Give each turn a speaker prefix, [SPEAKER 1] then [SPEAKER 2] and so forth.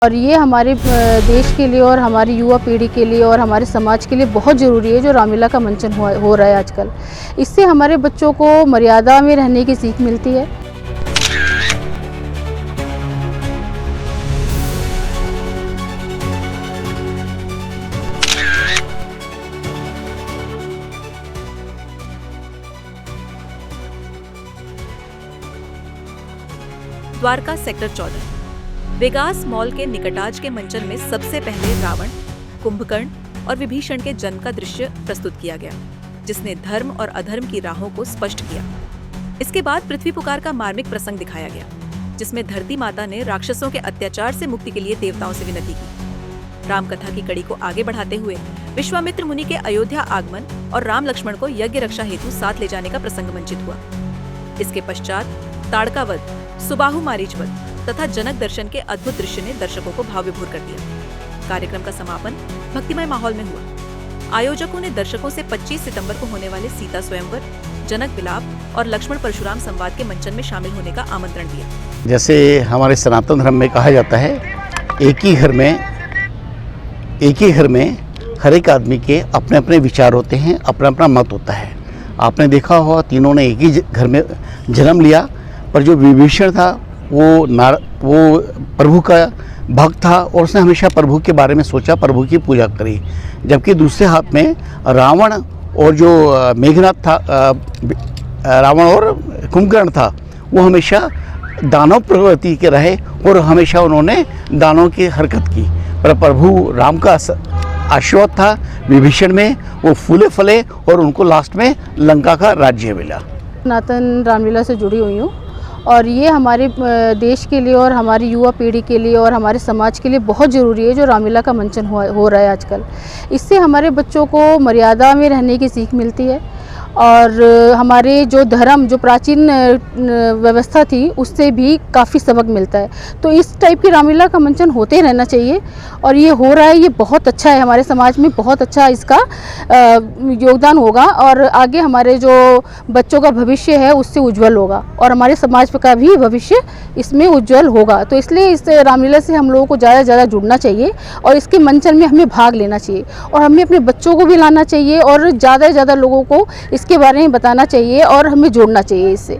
[SPEAKER 1] और ये हमारे देश के लिए और हमारी युवा पीढ़ी के लिए और हमारे समाज के लिए बहुत ज़रूरी है जो रामलीला का मंचन हो रहा है आजकल। इससे हमारे बच्चों को मर्यादा में रहने की सीख मिलती है।
[SPEAKER 2] द्वारका सेक्टर 14 वेगास मॉल के निकटाज के मंचन में सबसे पहले रावण, कुंभकर्ण और विभीषण के जन्म का दृश्य प्रस्तुत किया गया, जिसने धर्म और अधर्म की राहों को स्पष्ट किया। इसके बाद पृथ्वी पुकार का मार्मिक प्रसंग दिखाया गया, जिसमें धरती माता ने राक्षसों के अत्याचार से मुक्ति के लिए देवताओं से विनती की। राम कथा की कड़ी को आगे बढ़ाते हुए विश्वामित्र मुनि के अयोध्या आगमन और राम लक्ष्मण को यज्ञ रक्षा हेतु साथ ले जाने का प्रसंग मंचित हुआ। इसके पश्चात ताड़का वध, सुबाहु मारीच वध तथा जनक दर्शन के अद्भुत दृश्य ने दर्शकों को भाव विभोर कर दिया। कार्यक्रम का समापन भक्तिमय माहौल में हुआ। आयोजकों ने दर्शकों से 25 सितंबर को होने वाले सीता स्वयंवर, जनक विलाप और लक्ष्मण परशुराम संवाद के मंचन में शामिल होने का आमंत्रण दिया।
[SPEAKER 3] जैसे हमारे सनातन धर्म में कहा जाता है, एक ही घर में हर एक आदमी के अपने अपने विचार होते हैं, अपना अपना मत होता है। आपने देखा होगा तीनों ने एक ही घर में जन्म लिया, पर जो विभीषण था वो प्रभु का भक्त था और उसने हमेशा प्रभु के बारे में सोचा, प्रभु की पूजा करी। जबकि दूसरे हाथ में रावण और जो मेघनाथ था, रावण और कुंभकर्ण था, वो हमेशा दानव प्रवृत्ति के रहे और हमेशा उन्होंने दानव की हरकत की। पर प्रभु राम का आशीर्वाद था विभीषण में, वो फूले फले और उनको लास्ट में लंका का राज्य मिला।
[SPEAKER 1] सनातन रामलीला से जुड़ी हुई हूँ और ये हमारे देश के लिए और हमारी युवा पीढ़ी के लिए और हमारे समाज के लिए बहुत ज़रूरी है जो रामलीला का मंचन हो रहा है आजकल। इससे हमारे बच्चों को मर्यादा में रहने की सीख मिलती है और हमारे जो धर्म, जो प्राचीन व्यवस्था थी, उससे भी काफ़ी सबक मिलता है। तो इस टाइप की रामलीला का मंचन होते रहना चाहिए और ये हो रहा है, ये बहुत अच्छा है। हमारे समाज में बहुत अच्छा इसका योगदान होगा और आगे हमारे जो बच्चों का भविष्य है उससे उज्जवल होगा और हमारे समाज का भी भविष्य इसमें उज्जवल होगा। तो इसलिए इस रामलीला से हम लोगों को ज़्यादा से ज़्यादा जुड़ना चाहिए और इसके मंचन में हमें भाग लेना चाहिए और हमें अपने बच्चों को भी लाना चाहिए और ज़्यादा से ज़्यादा लोगों को इसके बारे में बताना चाहिए और हमें जोड़ना चाहिए इससे।